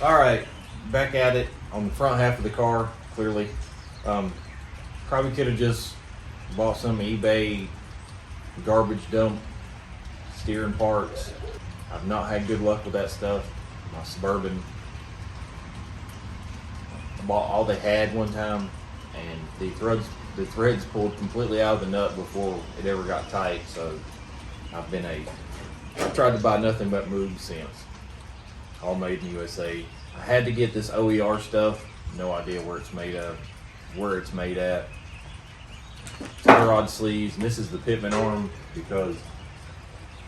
All right, back at it on the front half of the car. Clearly, probably could have just bought some eBay garbage dump steering parts. I've not had good luck with that stuff. My Suburban, I bought all they had one time, and the threads pulled completely out of the nut before it ever got tight. So I've tried to buy nothing but moves since. All made in the USA. I had to get this OER stuff. No idea where it's made of, where it's made at. Tie rod sleeves, and this is the pitman arm because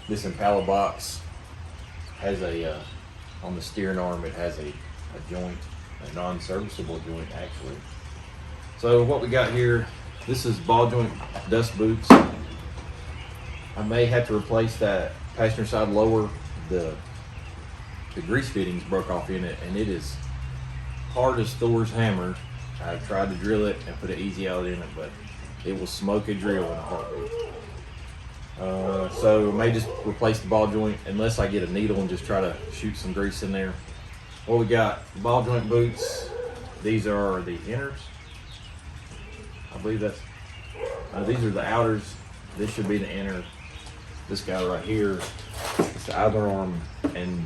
this Impala box has a on the steering arm. It has a joint, a non-serviceable joint actually. So what we got here, this is ball joint dust boots. I may have to replace that passenger side lower. The grease fittings broke off in it, and it is hard as Thor's hammer. I've tried to drill it and put an easy out in it, but it will smoke a drill in a heartbeat. So I may just replace the ball joint unless I get a needle and just try to shoot some grease in there. What we got, ball joint boots. These are the inners. I believe that's, these are the outers. This should be the inner. This guy right here, it's the outer arm, and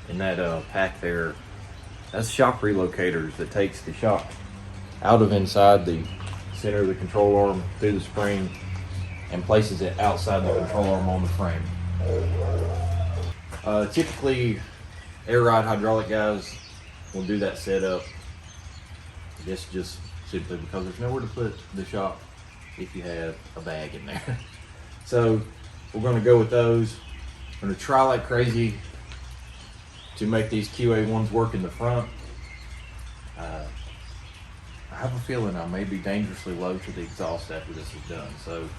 in that pack there, that's shock relocators that takes the shock out of inside the center of the control arm through the spring and places it outside the control arm on the frame. Typically, air ride hydraulic guys will do that setup. I guess just simply because there's nowhere to put the shock if you have a bag in there. So we're going to go with those. I'm going to try like crazy to make these QA1s work in the front. I have a feeling I may be dangerously low to the exhaust after this is done. So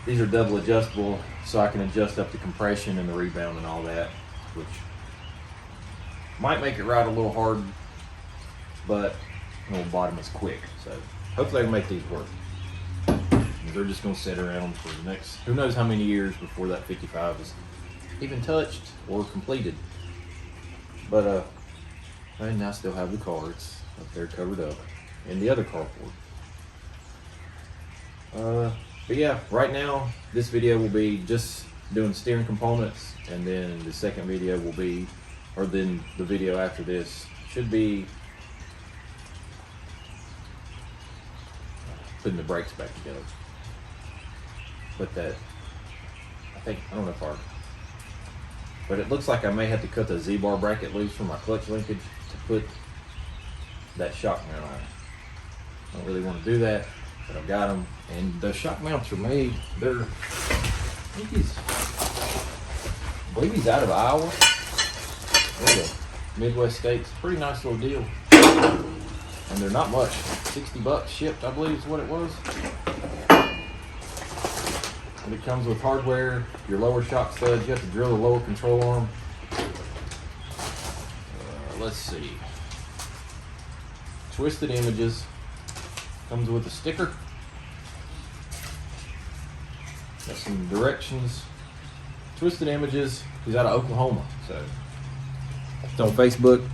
these are double adjustable, so I can adjust up the compression and the rebound and all that, which might make it ride a little hard, but the little bottom is quick. So hopefully I can make these work. They're just going to sit around for the next, who knows how many years before that 55 is even touched or completed. But and I still have the car. It's up there covered up in the other carport. But yeah, right now this video will be just doing steering components, and then the second video will be, or then the video after this should be putting the brakes back together. Put that, I don't know if but it looks like I may have to cut the Z-bar bracket loose from my clutch linkage to put that shock mount on. I don't really want to do that, but I've got them. And the shock mounts are made, I believe he's out of Iowa. They're the Midwest states. Pretty nice little deal. And they're not much. 60 bucks shipped, I believe is what it was. And it comes with hardware, your lower shock studs. You have to drill the lower control arm. Let's see. Twisted Images. Comes with a sticker. Got some directions. Twisted Images. He's out of Oklahoma. So it's on Facebook,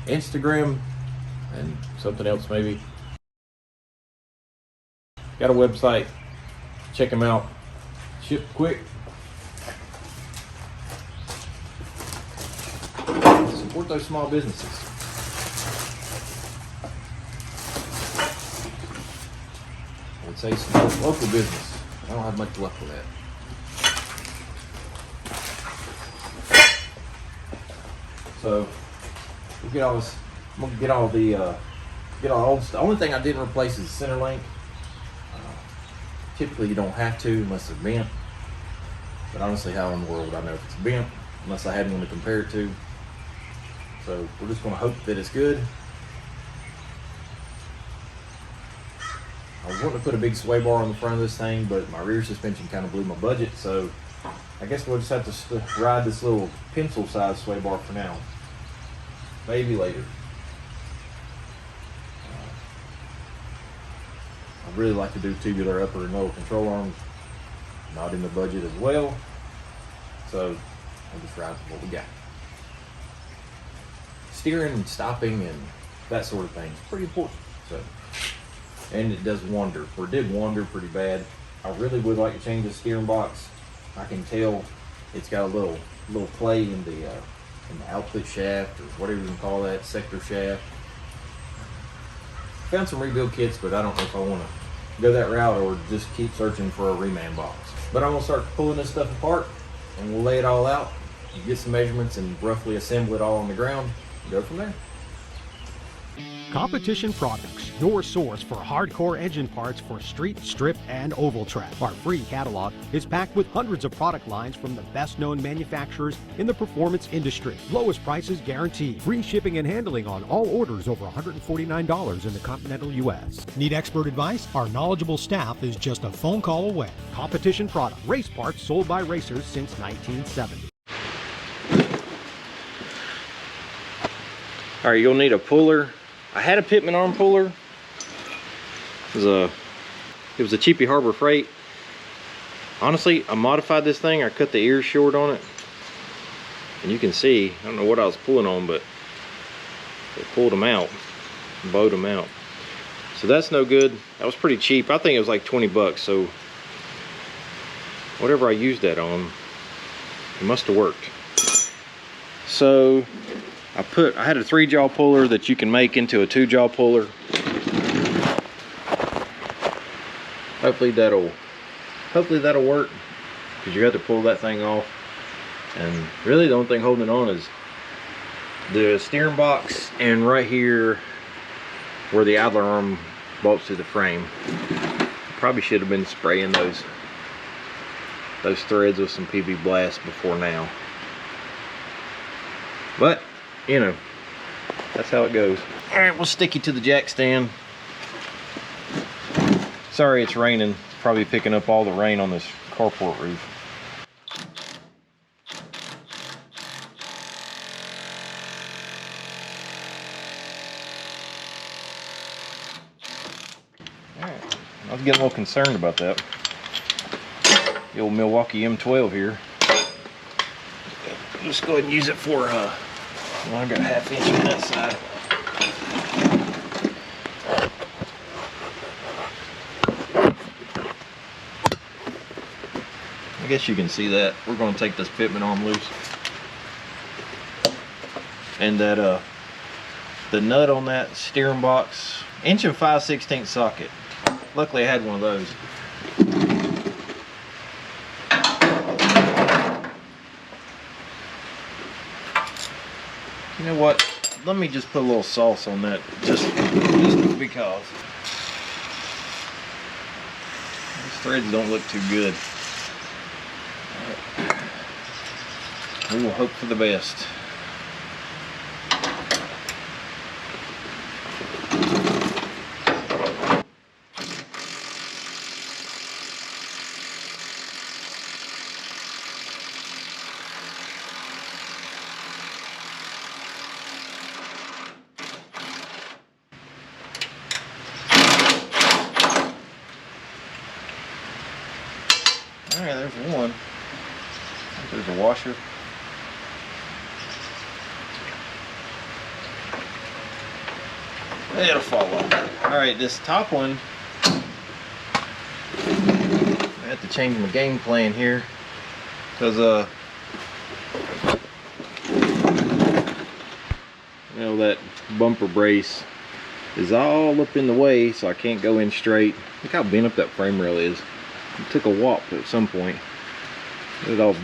Instagram, and something else maybe. Got a website. Check him out. Ship quick. Support those small businesses. I would say support local business. I don't have much luck with that. So we'll get all this. I'm gonna get all the the only thing I didn't replace is the center link. Typically you don't have to unless it's bent, but honestly, how in the world would I know if it's bent unless I had one to compare it to? So we're just going to hope that it's good. I was wanting to put a big sway bar on the front of this thing, but my rear suspension kind of blew my budget, so I guess we'll just have to ride this little pencil-sized sway bar for now. Maybe later. I'd really like to do tubular upper and lower control arms. Not in the budget as well, so I'll just ride with what we got. steering and stopping and that sort of thing. It's pretty important. So, and it does wander, or did wander pretty bad. I really would like to change the steering box. I can tell it's got a little play in the output shaft, or whatever you can call that, sector shaft. Found some rebuild kits, but I don't know if I want to go that route or just keep searching for a reman box. But I'm gonna start pulling this stuff apart, and we'll lay it all out, and get some measurements, and roughly assemble it all on the ground, and go from there. Competition Products, your source for hardcore engine parts for street, strip, and oval track. Our free catalog is packed with hundreds of product lines from the best-known manufacturers in the performance industry. Lowest prices guaranteed. Free shipping and handling on all orders over $149 in the continental U.S. Need expert advice? Our knowledgeable staff is just a phone call away. Competition Products, race parts sold by racers since 1970. All right, you'll need a puller. I had a Pitman arm puller. It was a cheapy Harbor Freight. Honestly, I modified this thing. I cut the ears short on it, and you can see, I don't know what I was pulling on, but it pulled them out, bowed them out. So that's no good. That was pretty cheap. I think it was like 20 bucks. So whatever I used that on, it must have worked. So I had a 3-jaw puller that you can make into a 2-jaw puller. Hopefully that'll work, because you have to pull that thing off. And really the only thing holding it on is the steering box, and right here where the idler arm bolts to the frame. Probably should have been spraying those threads with some PB Blast before now. But you know, that's how it goes. All right, we'll stick you to the jack stand. Sorry it's raining. It's probably picking up all the rain on this carport roof. All right, I was getting a little concerned about that. The old Milwaukee M12 here. Just go ahead and use it for well, I got a 1/2 inch on that side. I guess you can see that. We're going to take this Pitman arm loose. And that the nut on that steering box, 1 5/16" socket. Luckily I had one of those. You know what? Let me just put a little sauce on that, just because. These threads don't look too good. We will hope for the best. Alright, there's one. There's a washer. It'll fall off. Alright, this top one, I have to change my game plan here, because you know, that bumper brace is all up in the way, so I can't go in straight. Look how bent up that frame rail is. It took a whop at some point. It all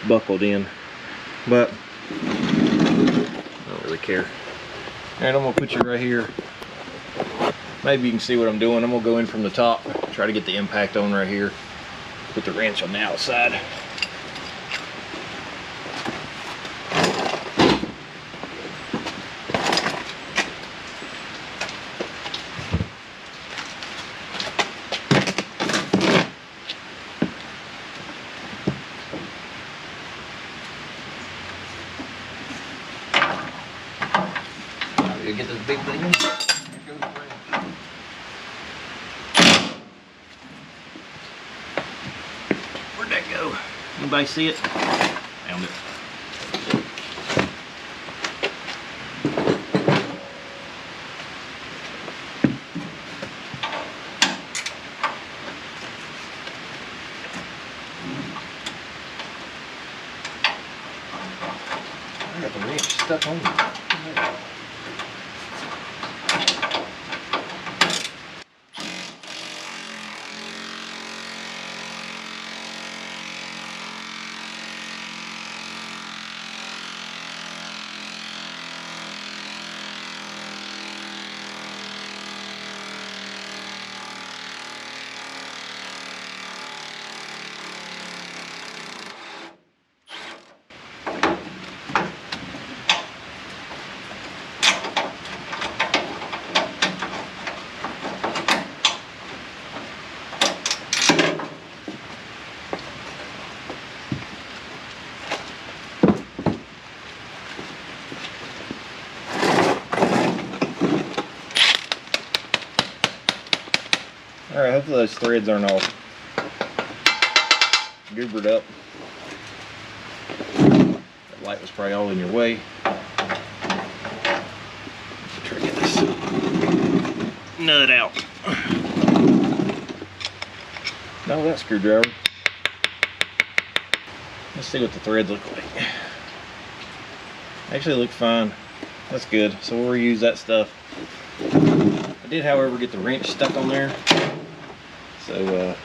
buckled in, but I don't really care. Alright, I'm gonna put you right here. Maybe you can see what I'm doing. I'm gonna go in from the top, try to get the impact on right here. Put the wrench on the outside. Get this big thing in. There goes the wrench. Where'd that go? Anybody see it? Found it. got the wrench stuck on me. Alright, hopefully those threads aren't all goobered up. That light was probably all in your way. Try to get this nut out. No, that screwdriver. Let's see what the threads look like. Actually look fine. That's good. So we'll reuse that stuff. I did, however, get the wrench stuck on there. So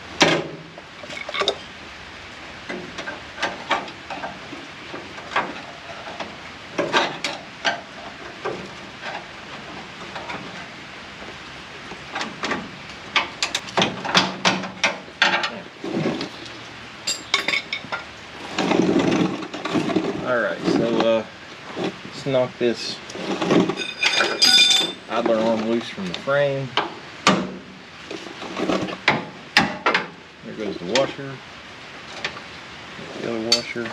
alright, so let's knock this idler arm loose from the frame. There goes the washer, the other washer.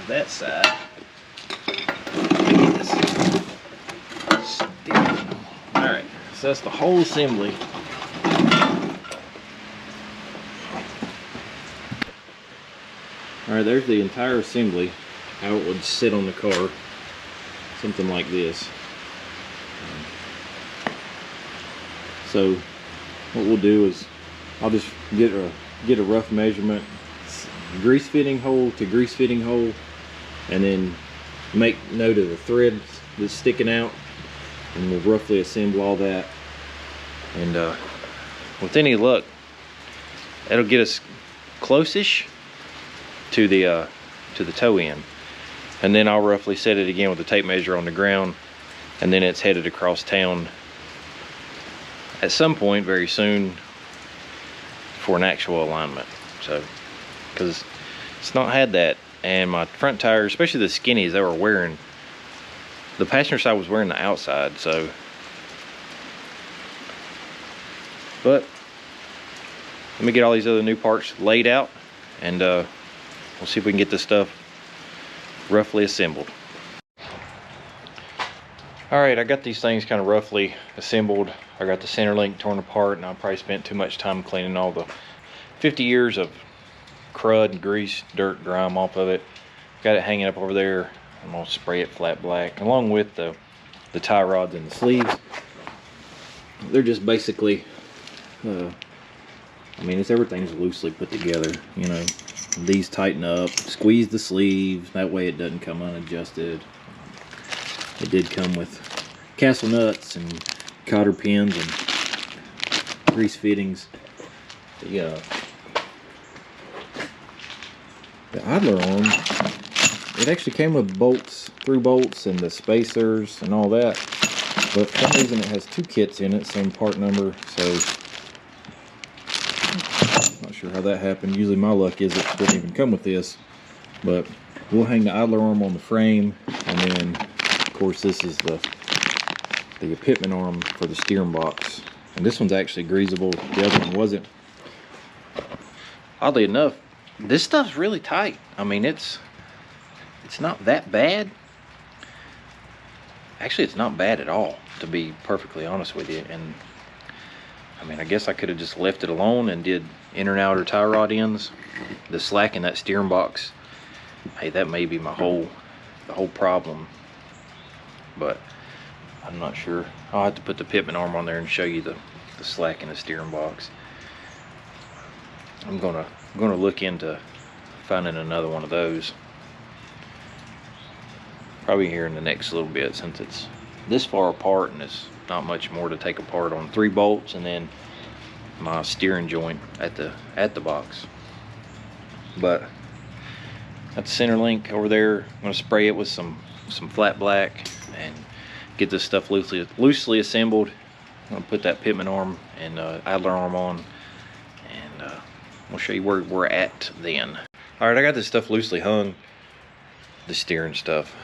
That side. Alright, so that's the whole assembly. Alright, there's the entire assembly, how it would sit on the car. Something like this. So what we'll do is I'll just get a rough measurement, grease fitting hole to grease fitting hole, and then make note of the threads that's sticking out, and we'll roughly assemble all that. And with any luck, it'll get us close-ish to the toe end, and then I'll roughly set it again with the tape measure on the ground, and then it's headed across town at some point very soon for an actual alignment. So, because it's not had that. And my front tires, especially the skinnies, they were wearing, the passenger side was wearing the outside, so. But let me get all these other new parts laid out, and we'll see if we can get this stuff roughly assembled. All right, I got these things kind of roughly assembled. I got the center link torn apart, and I probably spent too much time cleaning all the 50 years of crud, grease, dirt, grime off of it. Got it hanging up over there. I'm gonna spray it flat black, along with the tie rods and the sleeves. They're just basically, I mean, everything's loosely put together. You know, these tighten up, squeeze the sleeves. That way it doesn't come unadjusted. It did come with castle nuts and cotter pins and grease fittings. The idler arm, it actually came with bolts, through bolts, and the spacers and all that, but for some reason it has two kits in it, same part number, so not sure how that happened. Usually my luck is it didn't even come with this, but we'll hang the idler arm on the frame, and then of course this is the pitman arm for the steering box, And this one's actually greasable. The other one wasn't. Oddly enough, this stuff's really tight. I mean, it's not that bad. Actually, it's not bad at all, to be perfectly honest with you. And I mean, I guess I could have just left it alone and did inner and outer tie rod ends. The slack in that steering box, hey, that may be the whole problem. But I'm not sure. I'll have to put the pitman arm on there and show you the slack in the steering box. I'm gonna look into finding another one of those. Probably here in the next little bit, since it's this far apart and it's not much more to take apart on 3 bolts and then my steering joint at the box. But that center link over there, I'm gonna spray it with some flat black and get this stuff loosely assembled. I'm gonna put that pitman arm and idler arm on, and we'll show you where we're at then. All right, I got this stuff loosely hung, the steering stuff.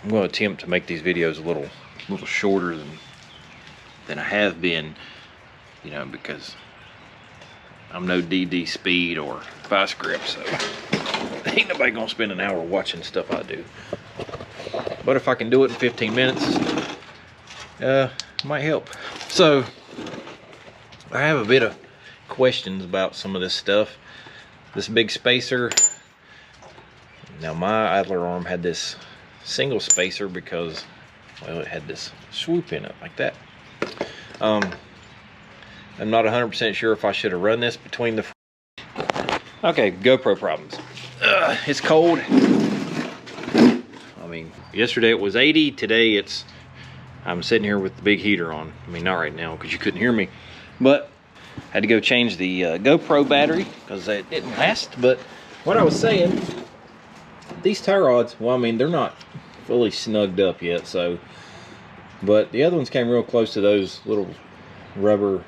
I'm going to attempt to make these videos a little shorter than I have been, you know, because I'm no DD Speed or Vice Grip, so ain't nobody gonna spend an hour watching stuff I do. But if I can do it in 15 minutes, might help. So I have a bit of questions about some of this stuff. This big spacer. Now my idler arm had this single spacer because, well, it had this swoop in it like that. I'm not 100% sure if I should have run this between the... Okay, GoPro problems. It's cold. I mean, yesterday it was 80. Today I'm sitting here with the big heater on. I mean, not right now because you couldn't hear me. But I had to go change the GoPro battery because it didn't last. But what I was saying, these tie rods, well, I mean, they're not fully snugged up yet, so... But the other ones came real close to those little rubber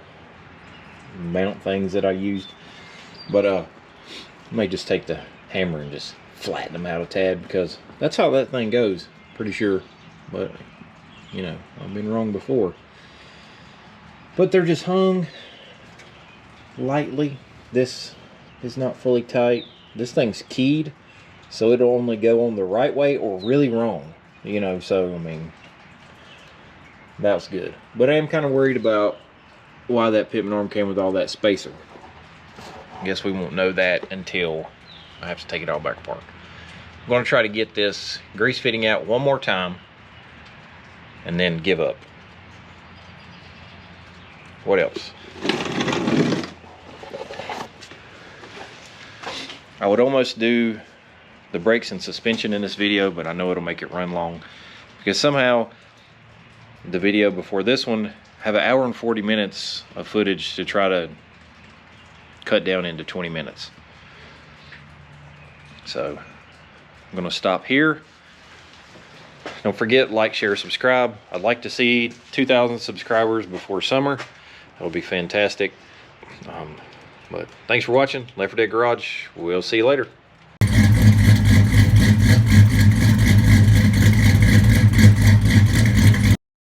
mount things that I used. But I may just take the hammer and just flatten them out a tad, because that's how that thing goes, pretty sure. But you know, I've been wrong before. But they're just hung lightly. This is not fully tight. This thing's keyed, so it'll only go on the right way or really wrong, you know. So I mean, that's good. But I am kind of worried about why that pitman arm came with all that spacer. I guess we won't know that until I have to take it all back apart. I'm going to try to get this grease fitting out one more time and then give up. What else? I would almost do the brakes and suspension in this video, but I know it'll make it run long, because somehow the video before this one have an hour and 40 minutes of footage to try to cut down into 20 minutes. So I'm going to stop here. Don't forget, like, share, subscribe. I'd like to see 2,000 subscribers before summer. That would be fantastic. But thanks for watching Left 4 Dead Garage. We'll see you later.